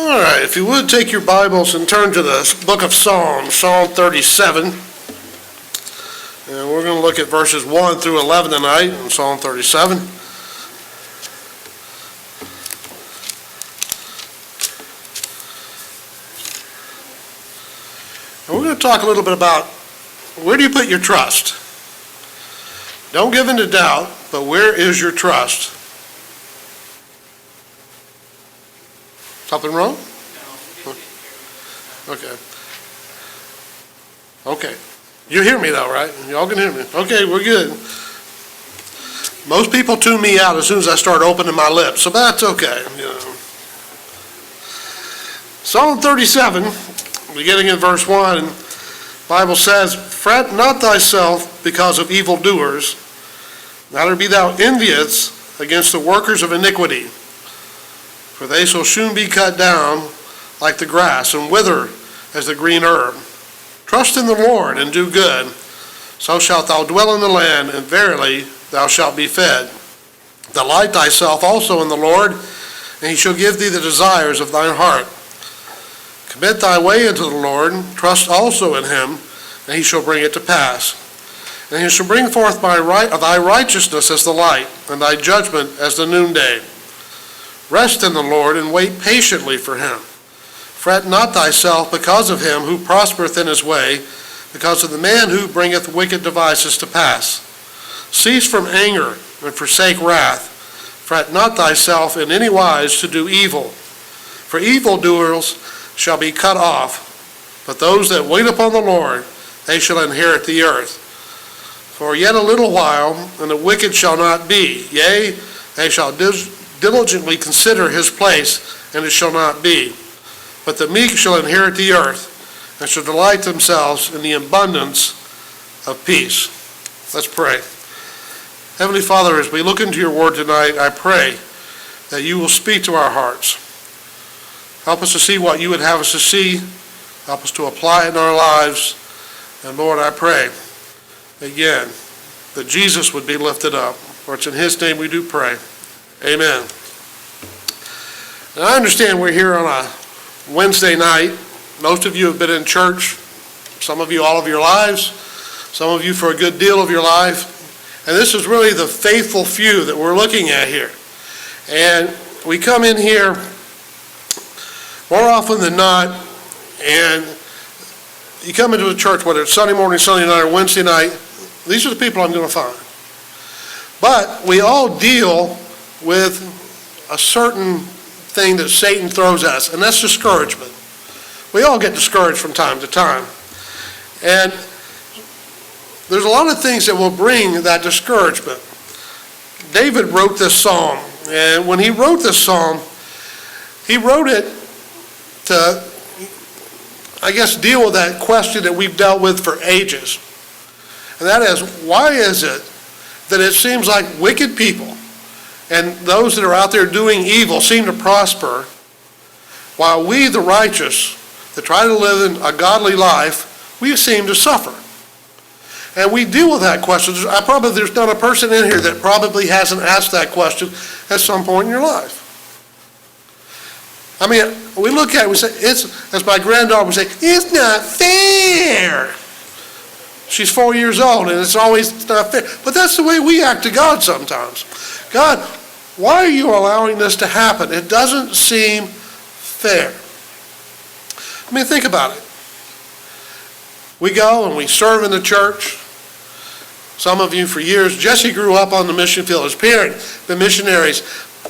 All right, if you would take your Bibles and turn to the book of Psalms, Psalm 37. And we're going to look at verses 1 through 11 tonight in Psalm 37. And we're going to talk a little bit about where do you put your trust? Don't give in to doubt, but where is your trust? Something wrong? Okay. You hear me though, right? Y'all can hear me. Okay, we're good. Most people tune me out as soon as I start opening my lips, so that's okay. Psalm 37, beginning in verse 1, the Bible says, "Fret not thyself because of evildoers, neither be thou envious against the workers of iniquity. For they shall soon be cut down like the grass, and wither as the green herb. Trust in the Lord, and do good. So shalt thou dwell in the land, and verily thou shalt be fed. Delight thyself also in the Lord, and he shall give thee the desires of thine heart. Commit thy way unto the Lord, trust also in him, and he shall bring it to pass. And he shall bring forth thy righteousness as the light, and thy judgment as the noonday. Rest in the Lord, and wait patiently for him. Fret not thyself because of him who prospereth in his way, because of the man who bringeth wicked devices to pass. Cease from anger, and forsake wrath. Fret not thyself in any wise to do evil. For evildoers shall be cut off, but those that wait upon the Lord, they shall inherit the earth. For yet a little while, and the wicked shall not be. Yea, they shall diligently consider his place, and it shall not be. But the meek shall inherit the earth, and shall delight themselves in the abundance of peace." Let's pray. Heavenly Father, as we look into your word tonight, I pray that you will speak to our hearts. Help us to see what you would have us to see. Help us to apply it in our lives. And Lord, I pray again that Jesus would be lifted up. For it's in his name we do pray. Amen. And I understand we're here on a Wednesday night. Most of you have been in church, some of you all of your lives, some of you for a good deal of your life. And this is really the faithful few that we're looking at here. And we come in here more often than not, and you come into a church, whether it's Sunday morning, Sunday night, or Wednesday night, these are the people I'm going to find. But we all deal with a certain thing that Satan throws at us, and that's discouragement. We all get discouraged from time to time. And there's a lot of things that will bring that discouragement. David wrote this psalm, and when he wrote this psalm, he wrote it to, I guess, deal with that question that we've dealt with for ages. And that is, why is it that it seems like wicked people and those that are out there doing evil seem to prosper, while we, the righteous, that try to live in a godly life, we seem to suffer? And we deal with that question. There's not a person in here that probably hasn't asked that question at some point in your life. I mean, we look at it, we say, as my granddaughter would say, it's not fair. She's 4 years old, and it's not fair. But that's the way we act to God sometimes. God, why are you allowing this to happen? It doesn't seem fair. I mean, think about it. We go and we serve in the church. Some of you for years. Jesse grew up on the mission field. His parents, the missionaries,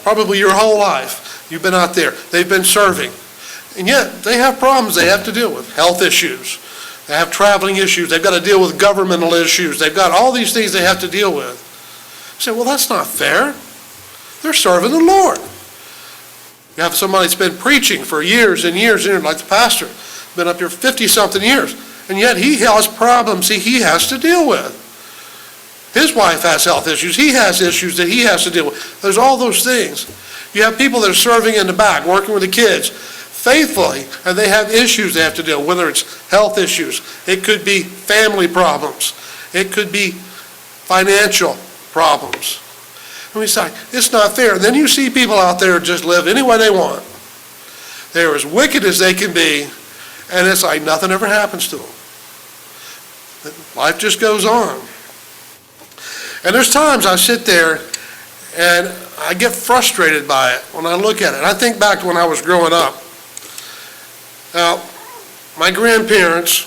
probably your whole life. You've been out there. They've been serving. And yet, they have problems they have to deal with. Health issues. They have traveling issues. They've got to deal with governmental issues. They've got all these things they have to deal with. You say, well, that's not fair. They're serving the Lord. You have somebody that's been preaching for years and years and years, like the pastor, been up here 50-something years, and yet he has problems he has to deal with. His wife has health issues. He has issues that he has to deal with. There's all those things. You have people that are serving in the back, working with the kids faithfully, and they have issues they have to deal with, whether it's health issues. It could be family problems. It could be financial problems. And we say, it's not fair. And then you see people out there just live any way they want. They're as wicked as they can be, and it's like nothing ever happens to them. Life just goes on. And there's times I sit there and I get frustrated by it when I look at it. I think back to when I was growing up. Now, my grandparents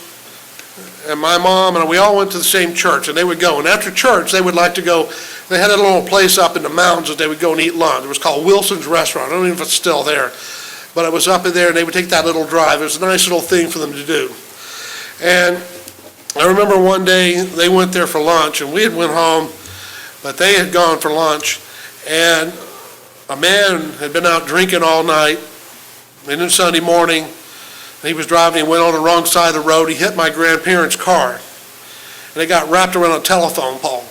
and my mom and we all went to the same church, and they would go. And after church, they would like to go. They had a little place up in the mountains that they would go and eat lunch. It was called Wilson's Restaurant. I don't know if it's still there, but it was up in there, and they would take that little drive. It was a nice little thing for them to do. And I remember one day they went there for lunch, and we had went home, but they had gone for lunch, and a man had been out drinking all night, and then Sunday morning, he was driving and went on the wrong side of the road. He hit my grandparents' car, and it got wrapped around a telephone pole.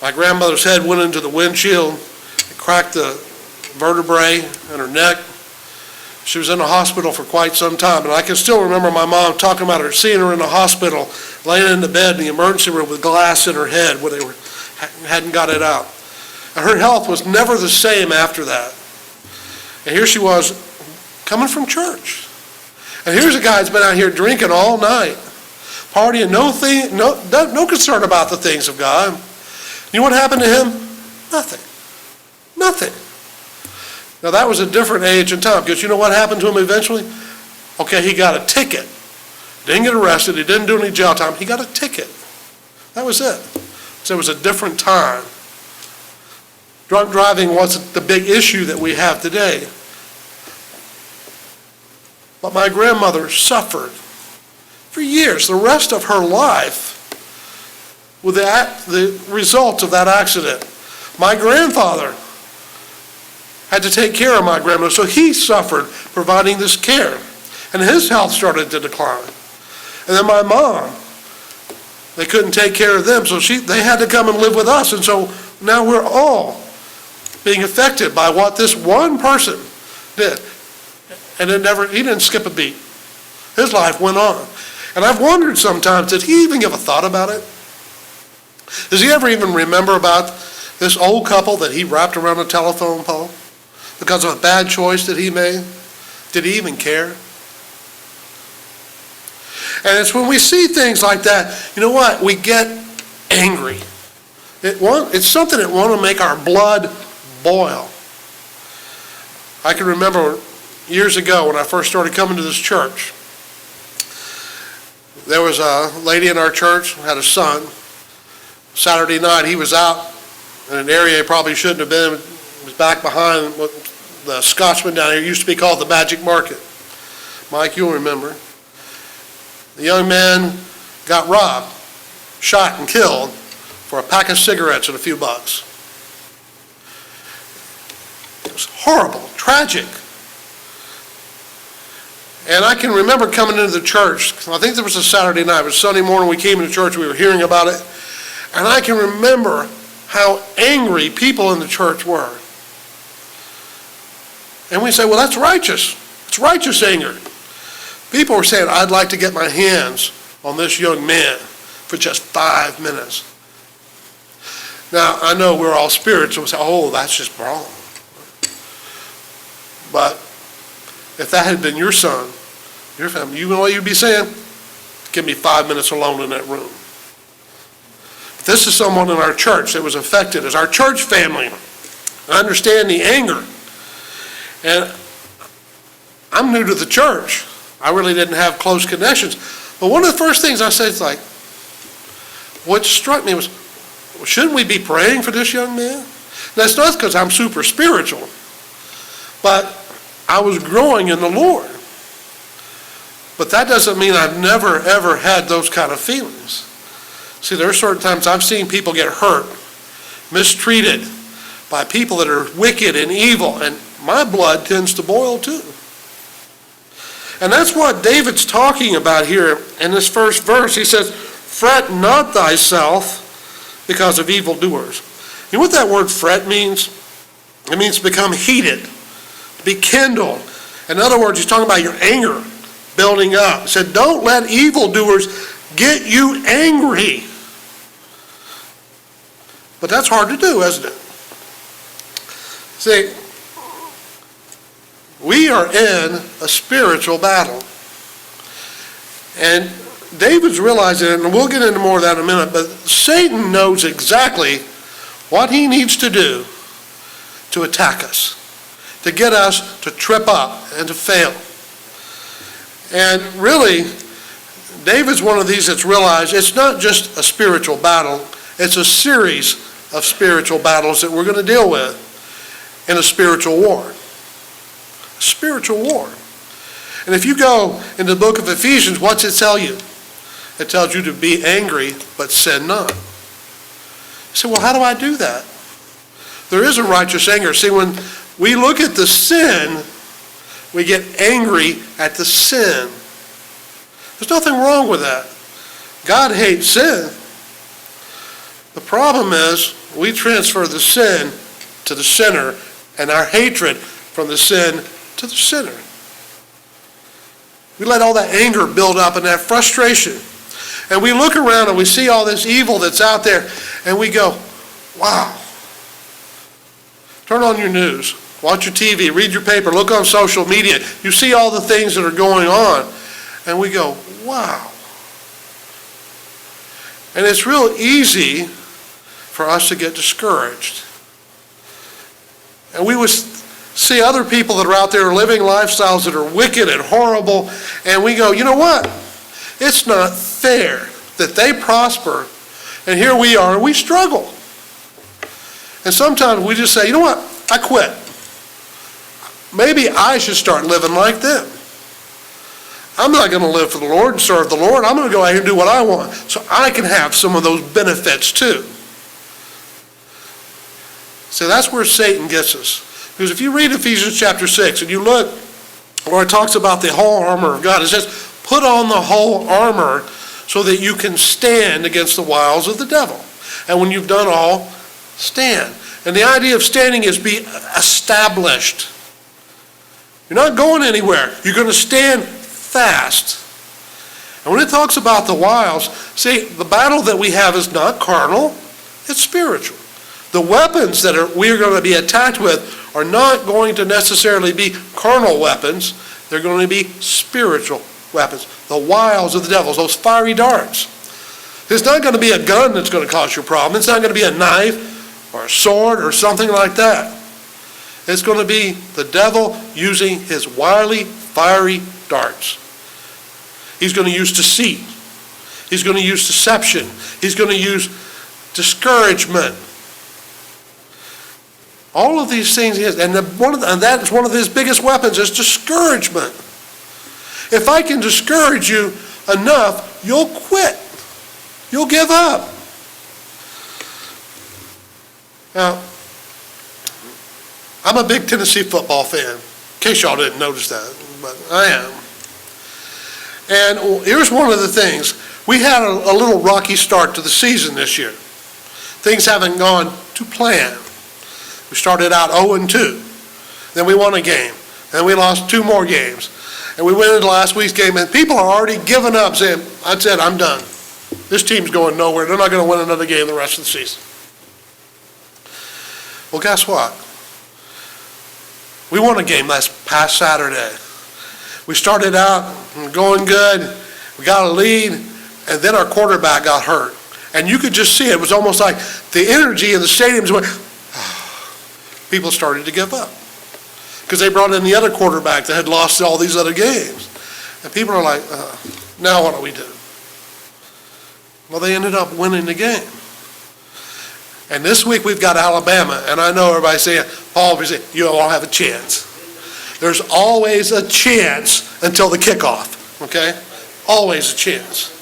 My grandmother's head went into the windshield, it cracked the vertebrae in her neck. She was in the hospital for quite some time, and I can still remember my mom talking about her, seeing her in the hospital, laying in the bed in the emergency room with glass in her head where they hadn't got it out. And her health was never the same after that. And here she was coming from church. And here's a guy that's been out here drinking all night, partying, no concern about the things of God. You know what happened to him? Nothing. Nothing. Now that was a different age and time, because you know what happened to him eventually? Okay, he got a ticket. Didn't get arrested, he didn't do any jail time, he got a ticket. That was it. So it was a different time. Drunk driving wasn't the big issue that we have today. But my grandmother suffered for years, the rest of her life, with the results of that accident. My grandfather had to take care of my grandmother, so he suffered providing this care, and his health started to decline. And then my mom, they couldn't take care of them, so they had to come and live with us, and so now we're all being affected by what this one person did. And he didn't skip a beat. His life went on. And I've wondered sometimes, did he even give a thought about it? Does he ever even remember about this old couple that he wrapped around a telephone pole because of a bad choice that he made? Did he even care? And it's when we see things like that, you know what? We get angry. It's something that wants to make our blood boil. I can remember years ago when I first started coming to this church, there was a lady in our church who had a son. Saturday night he was out in an area he probably shouldn't have been. He was back behind what the Scotchman down here used to be called the Magic Market. Mike, you'll remember. The young man got robbed, shot and killed for a pack of cigarettes and a few bucks. It was horrible, tragic. And I can remember coming into the church. I think there was a Saturday night. It was Sunday morning we came into church. We were hearing about it. And I can remember how angry people in the church were. And we say, well, that's righteous. It's righteous anger. People were saying, I'd like to get my hands on this young man for just 5 minutes. Now, I know we're all spiritual. We say, oh, that's just wrong. But if that had been your son, your family, you know what you'd be saying? Give me 5 minutes alone in that room. This is someone in our church that was affected as our church family. I understand the anger. And I'm new to the church. I really didn't have close connections. But one of the first things I said is like, what struck me was, well, shouldn't we be praying for this young man? That's not because I'm super spiritual, but I was growing in the Lord. But that doesn't mean I've never, ever had those kind of feelings. See, there are certain times I've seen people get hurt, mistreated by people that are wicked and evil, and my blood tends to boil too. And that's what David's talking about here in this first verse. He says, fret not thyself because of evildoers. You know what that word fret means? It means to become heated, to be kindled. In other words, he's talking about your anger building up. He said, don't let evildoers get you angry. But that's hard to do, isn't it? See, We are in a spiritual battle. And David's realizing it, and we'll get into more of that in a minute, but Satan knows exactly what he needs to do to attack us, to get us to trip up and to fail. And really, David's one of these that's realized it's not just a spiritual battle, it's a series of spiritual battles that we're going to deal with in a spiritual war. A spiritual war. And if you go in the book of Ephesians, what's it tell you? It tells you to be angry, but sin not. You say, well, how do I do that? There is a righteous anger. See, when we look at the sin, we get angry at the sin. There's nothing wrong with that. God hates sin. The problem is we transfer the sin to the sinner and our hatred from the sin to the sinner. We let all that anger build up and that frustration. And we look around and we see all this evil that's out there and we go, wow. Turn on your news, watch your TV, read your paper, look on social media. You see all the things that are going on and we go, wow. And it's real easy for us to get discouraged. And we would see other people that are out there living lifestyles that are wicked and horrible, and we go, you know what? It's not fair that they prosper, and here we are, and we struggle. And sometimes we just say, you know what? I quit. Maybe I should start living like them. I'm not going to live for the Lord and serve the Lord. I'm going to go out here and do what I want so I can have some of those benefits too. So that's where Satan gets us. Because if you read Ephesians chapter 6 and you look where it talks about the whole armor of God, it says, put on the whole armor so that you can stand against the wiles of the devil. And when you've done all, stand. And the idea of standing is be established. You're not going anywhere. You're going to stand fast. And when it talks about the wiles, see, the battle that we have is not carnal, it's spiritual. The weapons that we're going to be attacked with are not going to necessarily be carnal weapons. They're going to be spiritual weapons. The wiles of the devil, those fiery darts. It's not going to be a gun that's going to cause you a problem. It's not going to be a knife or a sword or something like that. It's going to be the devil using his wily, fiery darts. He's going to use deceit. He's going to use deception. He's going to use discouragement. All of these things, and that is one of his biggest weapons, is discouragement. If I can discourage you enough, you'll quit. You'll give up. Now, I'm a big Tennessee football fan, in case y'all didn't notice that, but I am. And here's one of the things. We had a little rocky start to the season this year. Things haven't gone to plan. We started out 0-2. Then we won a game. Then we lost 2 more games. And we went into last week's game, and people are already giving up, saying, that's it, I'm done. This team's going nowhere. They're not going to win another game the rest of the season. Well, guess what? We won a game last past Saturday. We started out going good. We got a lead, and then our quarterback got hurt. And you could just see it. It was almost like the energy in the stadiums went, people started to give up because they brought in the other quarterback that had lost all these other games. And people are like, now what do we do? Well, they ended up winning the game. And this week we've got Alabama, and I know everybody's saying, Paul, you all have a chance. There's always a chance until the kickoff, okay? Always a chance.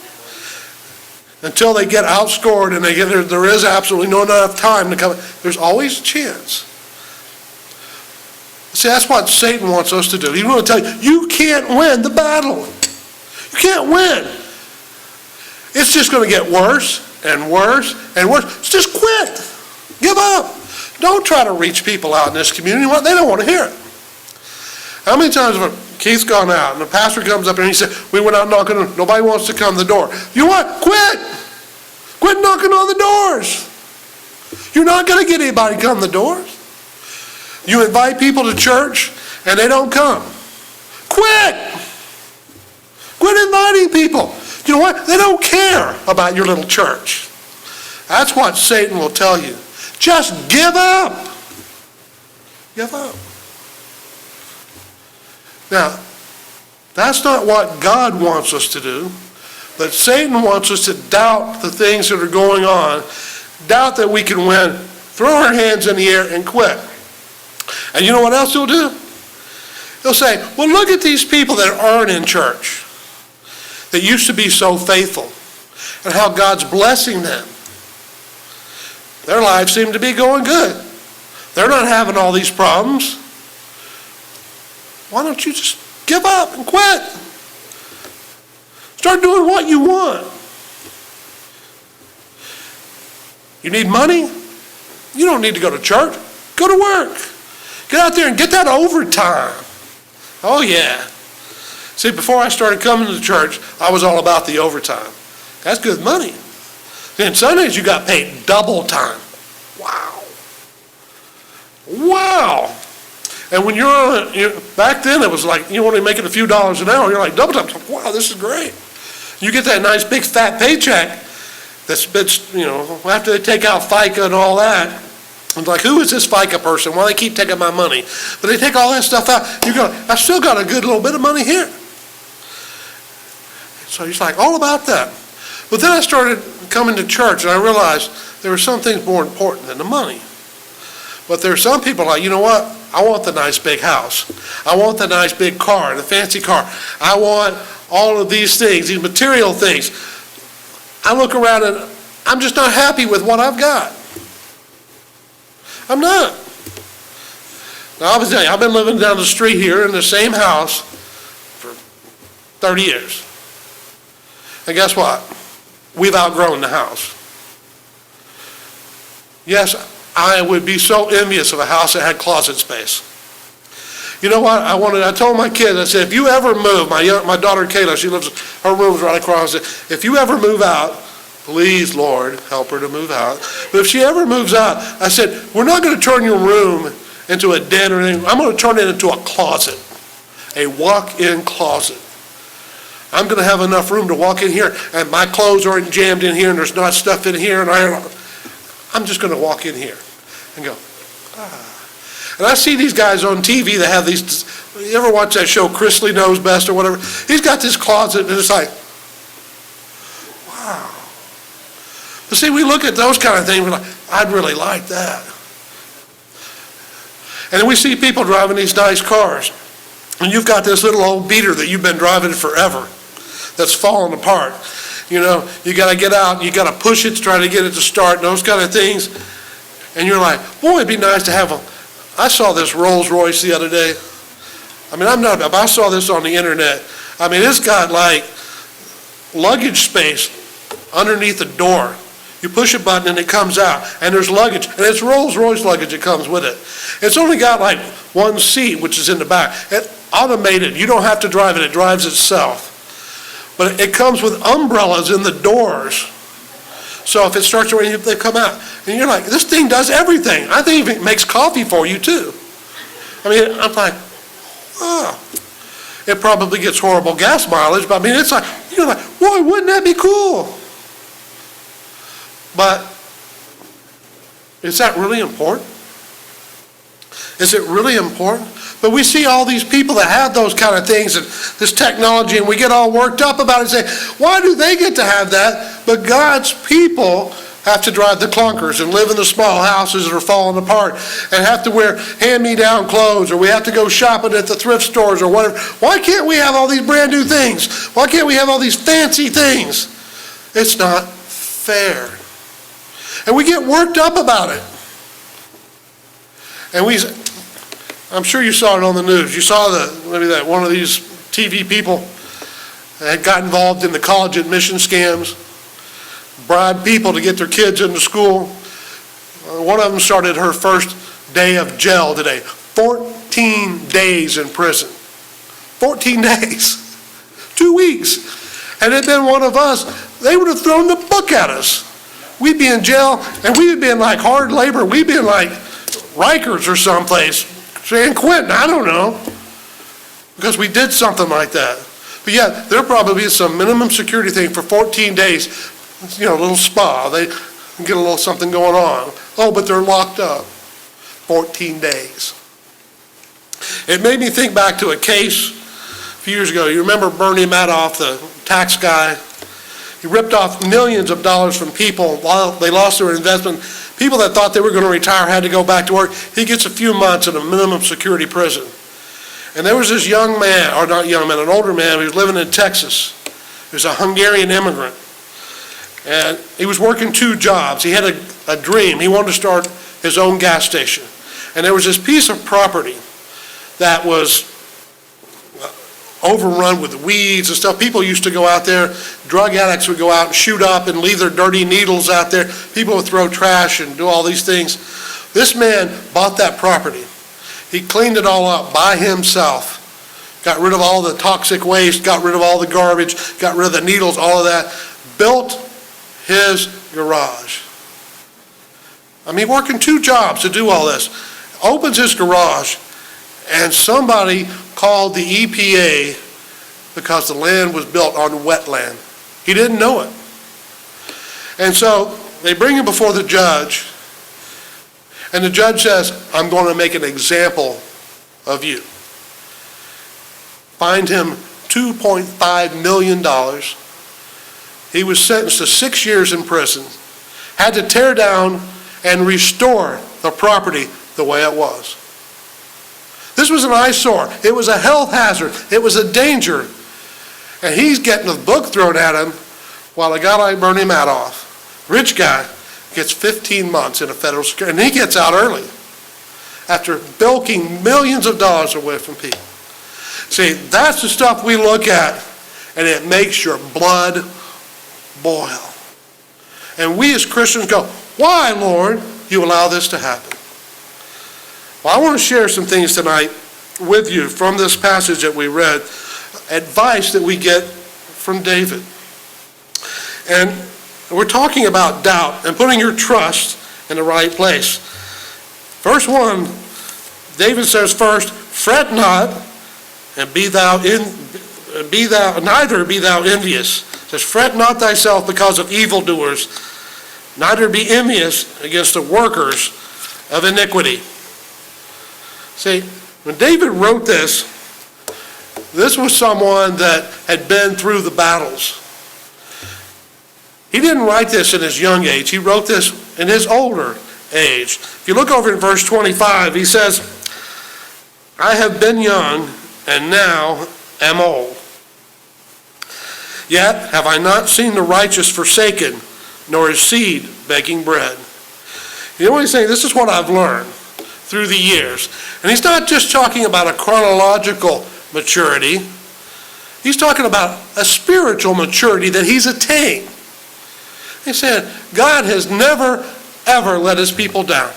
Until they get outscored and there is absolutely no enough time to come. There's always a chance. See, that's what Satan wants us to do. He wants to tell you, you can't win the battle. You can't win. It's just going to get worse and worse and worse. Just quit. Give up. Don't try to reach people out in this community. They don't want to hear it. How many times have Keith's gone out and the pastor comes up here and he said, we went out knocking, nobody wants to come to the door. You know what? Quit. Quit knocking on the doors. You're not going to get anybody to come to the doors. You invite people to church and they don't come. Quit! Quit inviting people. You know what? They don't care about your little church. That's what Satan will tell you. Just give up. Give up. Now, that's not what God wants us to do, but Satan wants us to doubt the things that are going on, doubt that we can win, throw our hands in the air and quit. And you know what else he'll do? He'll say, well, look at these people that aren't in church, that used to be so faithful, and how God's blessing them. Their lives seem to be going good. They're not having all these problems. Why don't you just give up and quit? Start doing what you want. You need money? You don't need to go to church. Go to work. Get out there and get that overtime. Oh, yeah. See, before I started coming to the church, I was all about the overtime. That's good money. Then Sundays you got paid double time. Wow. Wow. And when back then it was like, you're only making a few dollars an hour. You're like, double time. Wow, this is great. You get that nice big fat paycheck that's, after they take out FICA and all that. I'm like, who is this FICA person? Well, they keep taking my money. But they take all that stuff out. I still got a good little bit of money here. So he's like, all about that. But then I started coming to church and I realized there were some things more important than the money. But there are some people like, you know what? I want the nice big house. I want the nice big car, the fancy car. I want all of these things, these material things. I look around and I'm just not happy with what I've got. I'm not. Now, I've been living down the street here in the same house for 30 years. And guess what? We've outgrown the house. Yes, I would be so envious of a house that had closet space. You know what? I told my kids, I said, if you ever move, my daughter Kayla, her room's right across it. If you ever move out, please, Lord, help her to move out. But if she ever moves out, I said, we're not going to turn your room into a den or anything. I'm going to turn it into a closet, a walk-in closet. I'm going to have enough room to walk in here, and my clothes aren't jammed in here, and there's not stuff in here, and I'm just going to walk in here and go, ah. And I see these guys on TV that have these, you ever watch that show, Chrisley Knows Best or whatever? He's got this closet, and it's like, wow. But see, we look at those kind of things, we're like, I'd really like that. And then we see people driving these nice cars, and you've got this little old beater that you've been driving forever that's falling apart. You got to get out, you got to push it to try to get it to start, and those kind of things. And you're like, boy, it'd be nice to have I saw this Rolls Royce the other day. I saw this on the internet. It's got like luggage space underneath the door. You push a button and it comes out, and there's luggage, and it's Rolls Royce luggage that comes with it. It's only got like one seat, which is in the back. It's automated. You don't have to drive it. It drives itself. But it comes with umbrellas in the doors. So if it starts to rain, they come out. And you're like, this thing does everything. I think it makes coffee for you too. I'm like, oh. It probably gets horrible gas mileage, but it's like, you're like, boy, wouldn't that be cool? But is that really important? Is it really important? But we see all these people that have those kind of things and this technology, and we get all worked up about it and say, why do they get to have that, but God's people have to drive the clunkers and live in the small houses that are falling apart and have to wear hand-me-down clothes, or we have to go shopping at the thrift stores or whatever. Why can't we have all these brand new things? Why can't we have all these fancy things? It's not fair. And we get worked up about it. And I'm sure you saw it on the news. You saw maybe that one of these TV people had got involved in the college admission scams, bribed people to get their kids into school. One of them started her first day of jail today. 14 days in prison. 14 days. 2 weeks. And had been one of us, they would have thrown the book at us. We'd be in jail, and we would be in like hard labor. We'd be in like Rikers or someplace. San Quentin, I don't know. because we did something like that. But yeah, there probably is some minimum security thing for 14 days, a little spa. They get a little something going on. Oh, but they're locked up. 14 days. It made me think back to a case a few years ago. You remember Bernie Madoff, the tax guy? He ripped off millions of dollars from people while they lost their investment. People that thought they were going to retire had to go back to work. He gets a few months in a minimum security prison. And there was this young man, or not young man, an older man who was living in Texas. He was a Hungarian immigrant. And he was working 2 jobs. He had a dream. He wanted to start his own gas station. And there was this piece of property that was overrun with weeds and stuff. People used to go out there. Drug addicts would go out and shoot up and leave their dirty needles out there. People would throw trash and do all these things. This man bought that property. He cleaned it all up by himself. Got rid of all the toxic waste, got rid of all the garbage, got rid of the needles, all of that. Built his garage. Working 2 jobs to do all this. Opens his garage, and somebody called the EPA because the land was built on wetland. He didn't know it. And so they bring him before the judge, and the judge says, I'm going to make an example of you. Fined him $2.5 million. He was sentenced to 6 years in prison, had to tear down and restore the property the way it was. This was an eyesore. It was a health hazard. It was a danger. And he's getting a book thrown at him while a guy like Bernie Madoff, rich guy, gets 15 months in a federal security. And he gets out early after bilking millions of dollars away from people. See, that's the stuff we look at, and it makes your blood boil. And we as Christians go, why, Lord, you allow this to happen? Well, I want to share some things tonight with you from this passage that we read, advice that we get from David. And we're talking about doubt and putting your trust in the right place. Verse 1, David says first, fret not, and neither be thou envious. It says, fret not thyself because of evildoers, neither be envious against the workers of iniquity. See, when David wrote this was someone that had been through the battles. He didn't write this in his young age. He wrote this in his older age. If you look over in verse 25, he says, I have been young and now am old. Yet have I not seen the righteous forsaken, nor his seed begging bread. You know what he's saying? This is what I've learned through the years. And he's not just talking about a chronological maturity. He's talking about a spiritual maturity that he's attained. He said, God has never, ever let his people down.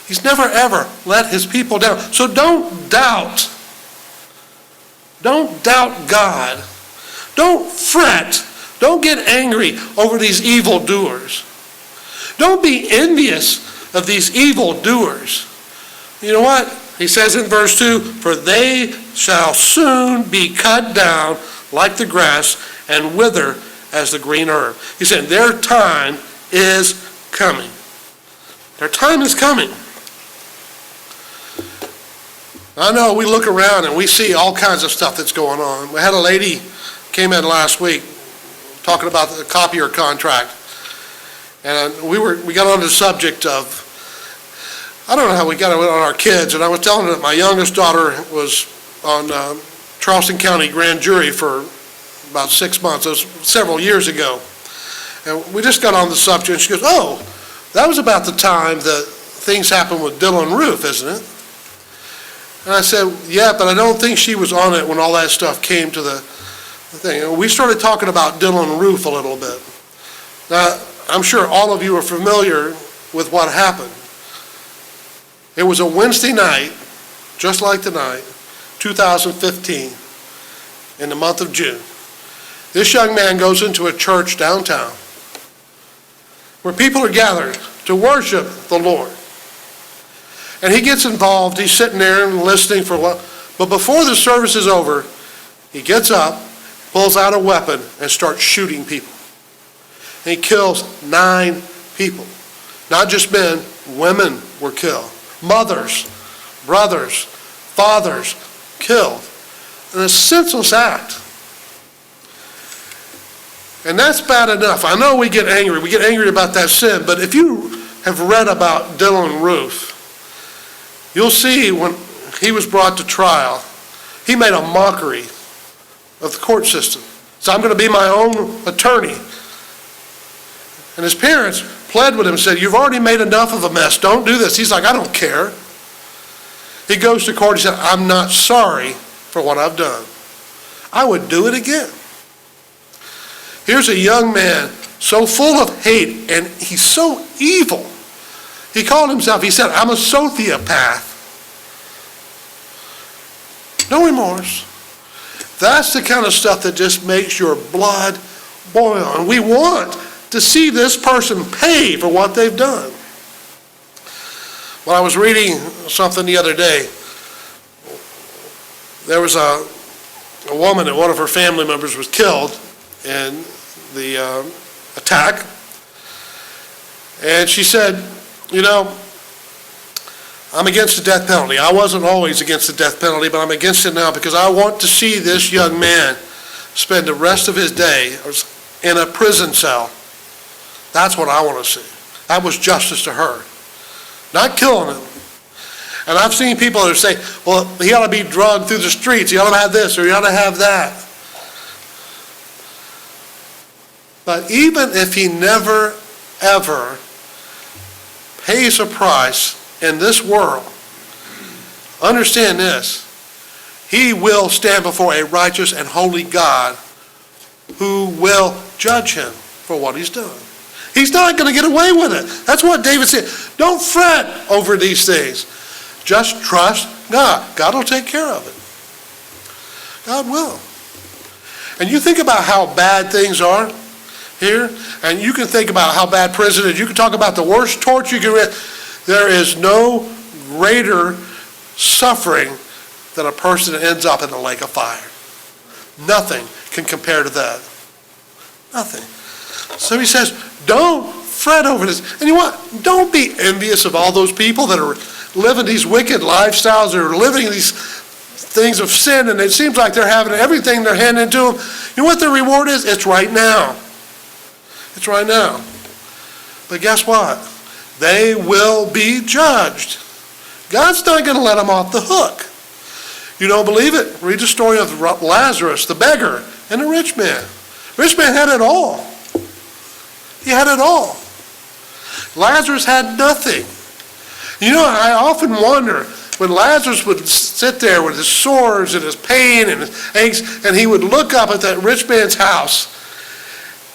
He's never, ever let his people down. So don't doubt. Don't doubt God. Don't fret. Don't get angry over these evildoers. Don't be envious of these evildoers. You know what? He says in verse 2, for they shall soon be cut down like the grass and wither as the green herb. He said, their time is coming. Their time is coming. I know we look around and we see all kinds of stuff that's going on. We had a lady came in last week talking about the copier contract. And we got on the subject of, I don't know how we got it on our kids, and I was telling them that my youngest daughter was on Charleston County grand jury for about 6 months. It was several years ago. And we just got on the subject, and she goes, oh, that was about the time that things happened with Dylan Roof, isn't it? And I said, yeah, but I don't think she was on it when all that stuff came to the thing. And we started talking about Dylan Roof a little bit. Now, I'm sure all of you are familiar with what happened. It was a Wednesday night, just like tonight, 2015, in the month of June. This young man goes into a church downtown where people are gathered to worship the Lord. And he gets involved. He's sitting there and listening for But before the service is over, he gets up, pulls out a weapon, and starts shooting people. And he kills 9 people. Not just men, women were killed. Mothers, brothers, fathers killed. In a senseless act. And that's bad enough. I know we get angry. We get angry about that sin. But if you have read about Dylan Roof, you'll see when he was brought to trial, he made a mockery of the court system. So I'm going to be my own attorney. And his parents pled with him and said, you've already made enough of a mess. Don't do this. He's like, I don't care. He goes to court. He said, I'm not sorry for what I've done. I would do it again. Here's a young man so full of hate, and he's so evil. He called himself, he said, I'm a sociopath. No remorse. That's the kind of stuff that just makes your blood boil. And we want to see this person pay for what they've done. When I was reading something the other day, there was a woman and one of her family members was killed in the attack. And she said, you know, I'm against the death penalty. I wasn't always against the death penalty, but I'm against it now because I want to see this young man spend the rest of his day in a prison cell. That's what I want to see. That was justice to her. Not killing him. And I've seen people that say, well, he ought to be drugged through the streets. He ought to have this or he ought to have that. But even if he never, ever pays a price in this world, understand this, he will stand before a righteous and holy God who will judge him for what he's done. He's not going to get away with it. That's what David said. Don't fret over these things. Just trust God. God will take care of it. God will. And you think about how bad things are here, and you can think about how bad prison is. You can talk about the worst torture you can read. There is no greater suffering than a person that ends up in the lake of fire. Nothing can compare to that. Nothing. So he says, don't fret over this. And you know what? Don't be envious of all those people that are living these wicked lifestyles, that are living these things of sin, and it seems like they're having everything they're handing to them. You know what the reward is? It's right now. It's right now. But guess what? They will be judged. God's not going to let them off the hook. You don't believe it? Read the story of Lazarus, the beggar, and the rich man. Rich man had it all. He had it all. Lazarus had nothing. You know, I often wonder, when Lazarus would sit there with his sores and his pain and his aches, and he would look up at that rich man's house,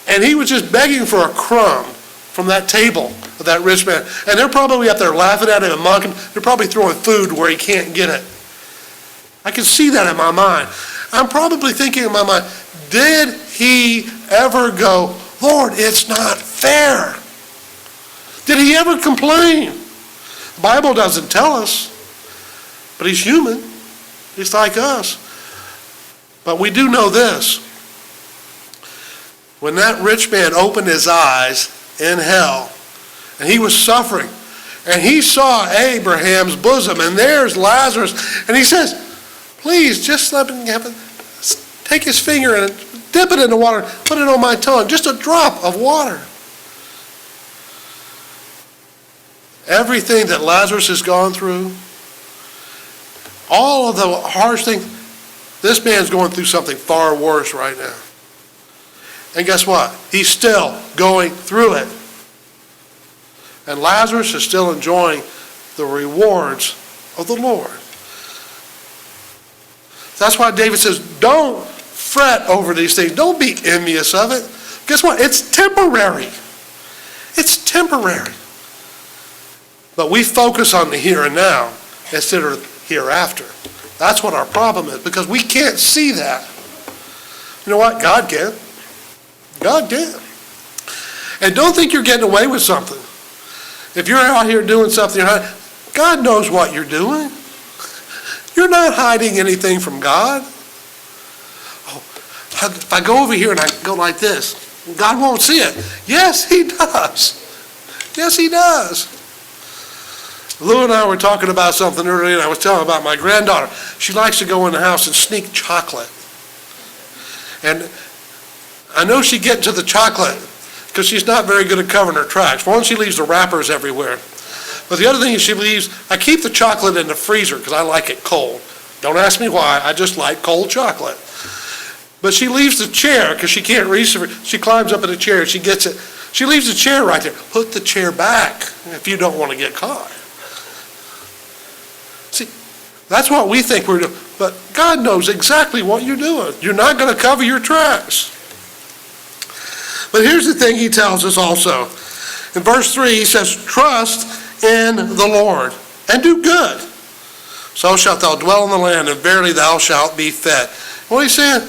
and he was just begging for a crumb from that table of that rich man. And they're probably up there laughing at him and mocking him. They're probably throwing food where he can't get it. I can see that in my mind. I'm probably thinking in my mind, did he ever go, Lord, it's not fair? Did he ever complain? The Bible doesn't tell us, but he's human. He's like us. But we do know this. When that rich man opened his eyes in hell, and he was suffering, and he saw Abraham's bosom, and there's Lazarus, and he says, please, just let me have it. Take his finger and dip it in the water, put it on my tongue, just a drop of water. Everything that Lazarus has gone through, all of the harsh things, this man's going through something far worse right now. And guess what? He's still going through it. And Lazarus is still enjoying the rewards of the Lord. That's why David says, don't fret over these things. Don't be envious of it. Guess what? It's temporary. It's temporary. But we focus on the here and now instead of hereafter. That's what our problem is, because we can't see that. You know what? God can. God can. And don't think you're getting away with something. If you're out here doing something, God knows what you're doing. You're not hiding anything from God. Oh, if I go over here and I go like this, God won't see it. Yes, he does. Yes, he does. Lou and I were talking about something earlier, and I was telling about my granddaughter. She likes to go in the house and sneak chocolate. And I know she gets to the chocolate because she's not very good at covering her tracks. One, she leaves the wrappers everywhere. But the other thing is I keep the chocolate in the freezer because I like it cold. Don't ask me why, I just like cold chocolate. But she leaves the chair because she can't reach it. She climbs up in the chair and she gets it. She leaves the chair right there. Put the chair back if you don't want to get caught. See, that's what we think we're doing. But God knows exactly what you're doing. You're not going to cover your tracks. But here's the thing he tells us also. In verse 3, he says, trust in the Lord and do good. So shalt thou dwell in the land, and verily thou shalt be fed. What he's saying?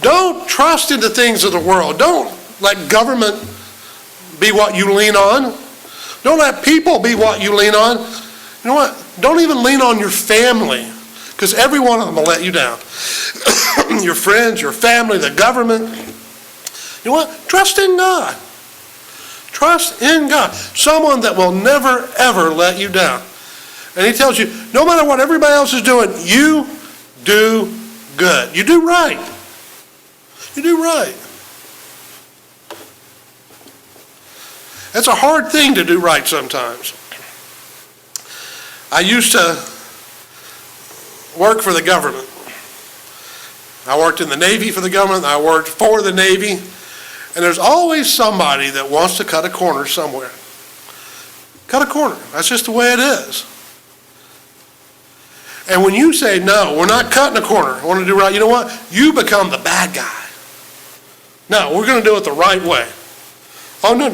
Don't trust in the things of the world. Don't let government be what you lean on. Don't let people be what you lean on. You know what? Don't even lean on your family, because every one of them will let you down. Your friends, your family, the government. You know what? Trust in God. Trust in God. Someone that will never, ever let you down. And he tells you, no matter what everybody else is doing, you do good. You do right. You do right. That's a hard thing to do right sometimes. I used to work for the government. I worked in the Navy for the government. I worked for the Navy. And there's always somebody that wants to cut a corner somewhere. Cut a corner. That's just the way it is. And when you say, no, we're not cutting a corner, I want to do right, you know what? You become the bad guy. No, we're going to do it the right way. Oh, no.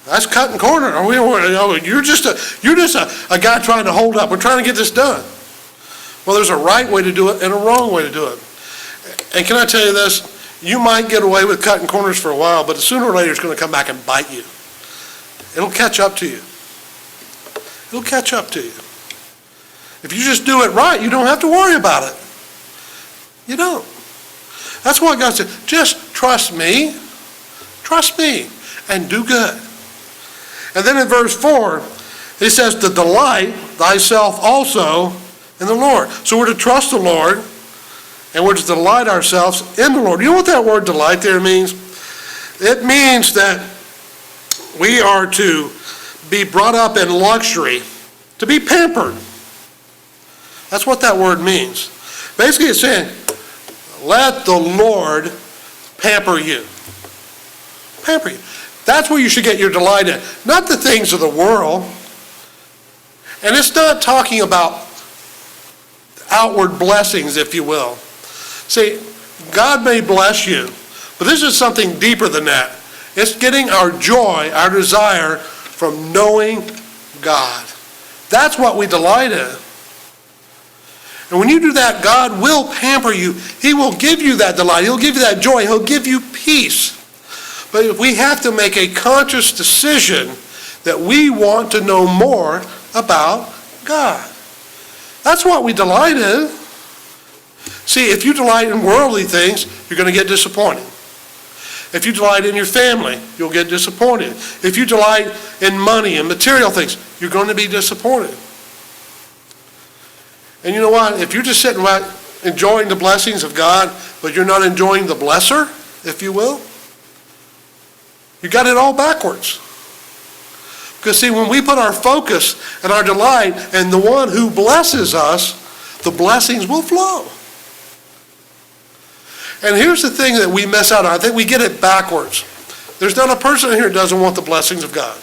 That's cutting corner. You're just a guy trying to hold up. We're trying to get this done. Well, there's a right way to do it and a wrong way to do it. And can I tell you this? You might get away with cutting corners for a while, but sooner or later it's going to come back and bite you. It'll catch up to you. It'll catch up to you. If you just do it right, you don't have to worry about it. You don't. That's what God said. Just trust me. Trust me and do good. And then in verse 4, it says, to delight thyself also in the Lord. So we're to trust the Lord, and we're to delight ourselves in the Lord. You know what that word delight there means? It means that we are to be brought up in luxury, to be pampered. That's what that word means. Basically it's saying, let the Lord pamper you. Pamper you. That's where you should get your delight in. Not the things of the world. And it's not talking about outward blessings, if you will. See, God may bless you, but this is something deeper than that. It's getting our joy, our desire from knowing God. That's what we delight in. And when you do that, God will pamper you. He will give you that delight. He'll give you that joy. He'll give you peace. But we have to make a conscious decision that we want to know more about God. That's what we delight in. See, if you delight in worldly things, you're going to get disappointed. If you delight in your family, you'll get disappointed. If you delight in money and material things, you're going to be disappointed. And you know what? If you're just sitting around enjoying the blessings of God, but you're not enjoying the blesser, if you will, you got it all backwards. Because see, when we put our focus and our delight in the one who blesses us, the blessings will flow. And here's the thing that we miss out on. I think we get it backwards. There's not a person here that doesn't want the blessings of God.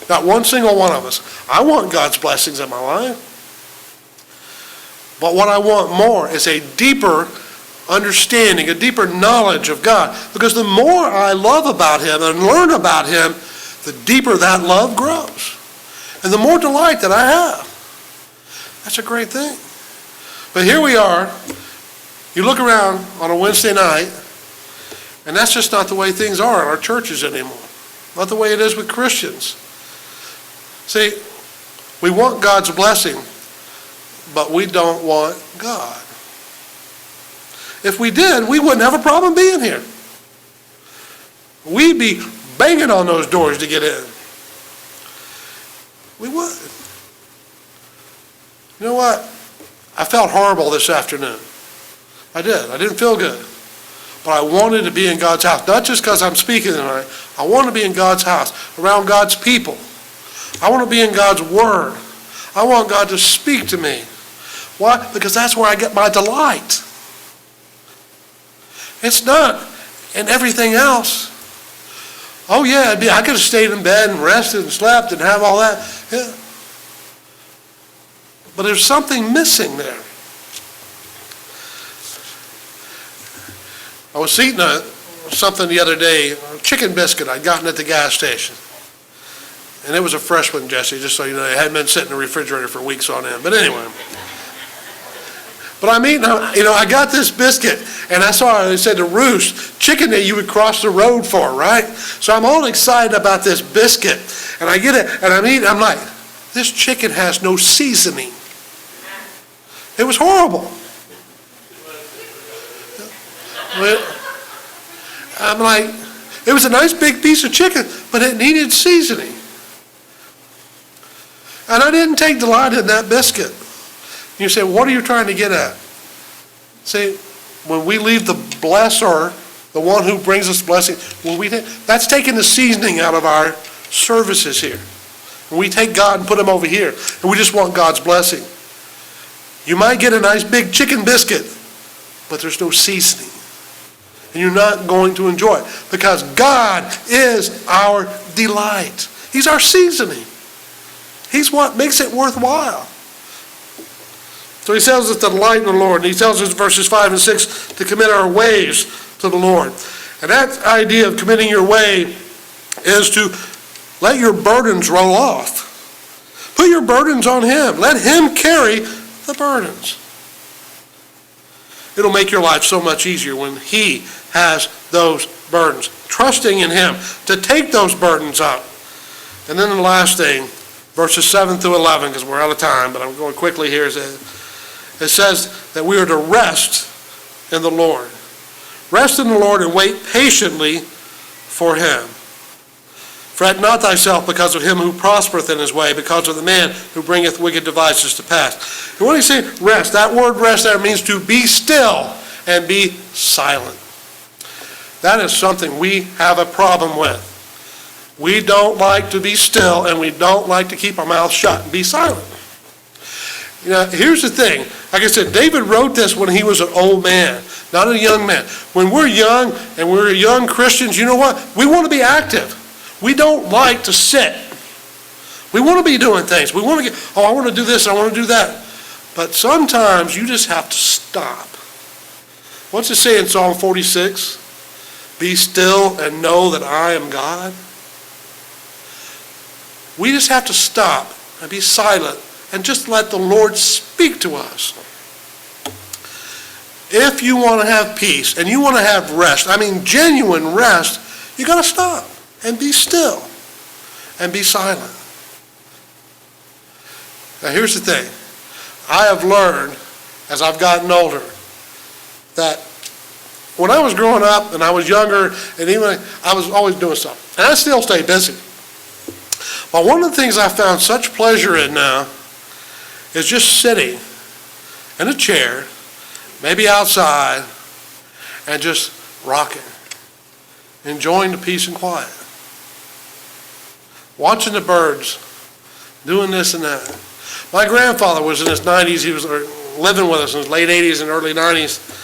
Not one single one of us. I want God's blessings in my life. But what I want more is a deeper understanding, a deeper knowledge of God. Because the more I love about Him and learn about Him, the deeper that love grows. And the more delight that I have. That's a great thing. But here we are. You look around on a Wednesday night, and that's just not the way things are in our churches anymore. Not the way it is with Christians. See, we want God's blessing, but we don't want God. If we did, we wouldn't have a problem being here. We'd be banging on those doors to get in. We would. You know what? I felt horrible this afternoon. I did. I didn't feel good. But I wanted to be in God's house. Not just because I'm speaking tonight. I want to be in God's house, around God's people. I want to be in God's Word. I want God to speak to me. Why? Because that's where I get my delight. It's not in everything else. Oh yeah, I could have stayed in bed and rested and slept and have all that. Yeah. But there's something missing there. I was eating something the other day, a chicken biscuit I'd gotten at the gas station. And it was a fresh one, Jesse, just so you know. It hadn't been sitting in the refrigerator for weeks on end. But anyway. But I'm eating, I got this biscuit, and I saw it said the roost, chicken that you would cross the road for, right? So I'm all excited about this biscuit. And I get it, and I'm eating, I'm like, this chicken has no seasoning. It was horrible. I'm like, it was a nice big piece of chicken, but it needed seasoning. And I didn't take delight in that biscuit. You say, what are you trying to get at? See, when we leave the blesser, the one who brings us blessing, that's taking the seasoning out of our services here. When we take God and put him over here, and we just want God's blessing. You might get a nice big chicken biscuit, but there's no seasoning. And you're not going to enjoy it. Because God is our delight. He's our seasoning. He's what makes it worthwhile. So he tells us to delight in the Lord. And he tells us in verses 5 and 6 to commit our ways to the Lord. And that idea of committing your way is to let your burdens roll off. Put your burdens on him. Let him carry the burdens. It'll make your life so much easier when he has those burdens. Trusting in him to take those burdens up. And then the last thing, verses 7 through 11, because we're out of time, but I'm going quickly here. It says that we are to rest in the Lord. Rest in the Lord and wait patiently for him. Fret not thyself because of him who prospereth in his way, because of the man who bringeth wicked devices to pass. And when he says rest, that word rest there means to be still and be silent. That is something we have a problem with. We don't like to be still, and we don't like to keep our mouths shut and be silent. You know, here's the thing. Like I said, David wrote this when he was an old man, not a young man. When we're young and we're young Christians, you know what? We want to be active. We don't like to sit. We want to be doing things. We want to I want to do this, I want to do that. But sometimes you just have to stop. What's it say in Psalm 46? Be still and know that I am God. We just have to stop and be silent and just let the Lord speak to us. If you want to have peace and you want to have rest, I mean genuine rest, you got to stop and be still and be silent. Now here's the thing. I have learned as I've gotten older that when I was growing up and I was younger and even I was always doing something. And I still stay busy. But one of the things I found such pleasure in now is just sitting in a chair, maybe outside, and just rocking, enjoying the peace and quiet, watching the birds, doing this and that. My grandfather was in his 90s. He was living with us in his late 80s and early 90s.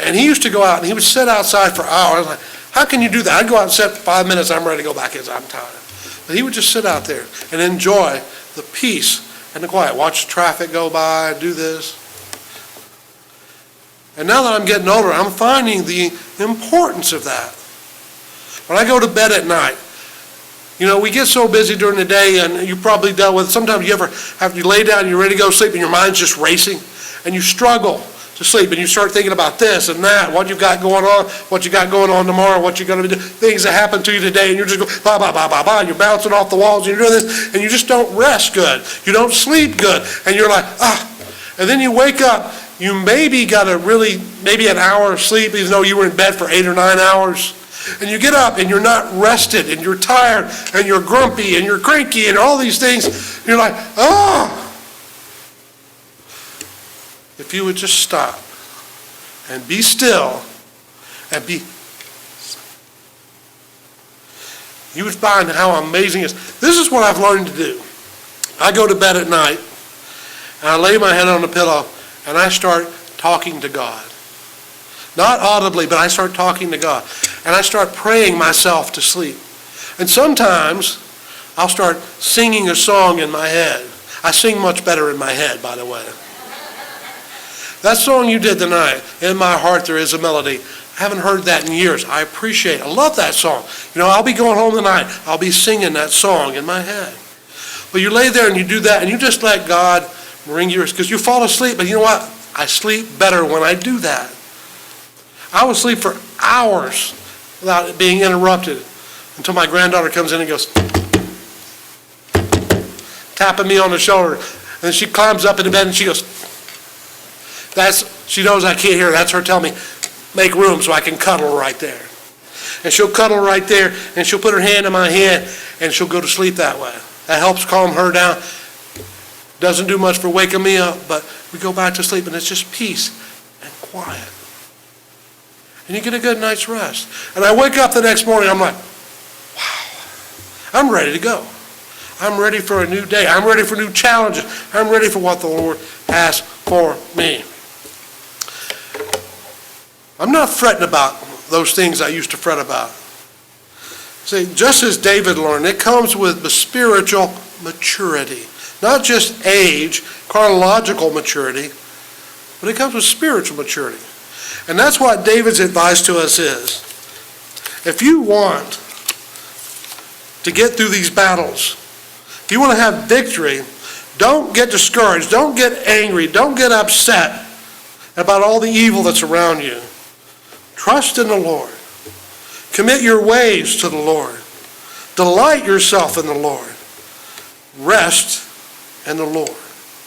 And he used to go out and he would sit outside for hours. I was like, how can you do that? I'd go out and sit for 5 minutes. I'm ready to go back in. I'm tired. But he would just sit out there and enjoy the peace and the quiet. Watch the traffic go by, do this. And now that I'm getting older, I'm finding the importance of that. When I go to bed at night, you know, we get so busy during the day, and you probably dealt with, sometimes you ever have you lay down and you're ready to go to sleep and your mind's just racing, and you struggle to sleep, and you start thinking about this and that, what you've got going on tomorrow, what you're going to do, things that happen to you today, and you're just going, blah, blah, blah, blah, blah, and you're bouncing off the walls, and you're doing this, and you just don't rest good. You don't sleep good, and you're like, And then you wake up, you maybe got maybe an hour of sleep, even though you were in bed for 8 or 9 hours. And you get up and you're not rested and you're tired and you're grumpy and you're cranky and all these things. You're like, oh. If you would just stop and be still and you would find how amazing it is. This is what I've learned to do. I go to bed at night and I lay my head on the pillow and I start talking to God. Not audibly, but I start talking to God. And I start praying myself to sleep. And sometimes I'll start singing a song in my head. I sing much better in my head, by the way. That song you did tonight, In My Heart There Is a Melody, I haven't heard that in years. I appreciate it. I love that song. I'll be going home tonight. I'll be singing that song in my head. But you lay there and you do that and you just let God bring yours. Because you fall asleep, but you know what? I sleep better when I do that. I will sleep for hours without it being interrupted until my granddaughter comes in and goes, tapping me on the shoulder. And then she climbs up into bed and she goes, she knows I can't hear her. That's her telling me, make room so I can cuddle right there. And she'll cuddle right there and she'll put her hand in my hand and she'll go to sleep that way. That helps calm her down. Doesn't do much for waking me up, but we go back to sleep and it's just peace and quiet. And you get a good night's rest. And I wake up the next morning, I'm like, wow, I'm ready to go. I'm ready for a new day. I'm ready for new challenges. I'm ready for what the Lord has for me. I'm not fretting about those things I used to fret about. See, just as David learned, it comes with the spiritual maturity. Not just age, chronological maturity, but it comes with spiritual maturity. And that's what David's advice to us is. If you want to get through these battles, if you want to have victory, don't get discouraged, don't get angry, don't get upset about all the evil that's around you. Trust in the Lord. Commit your ways to the Lord. Delight yourself in the Lord. Rest in the Lord.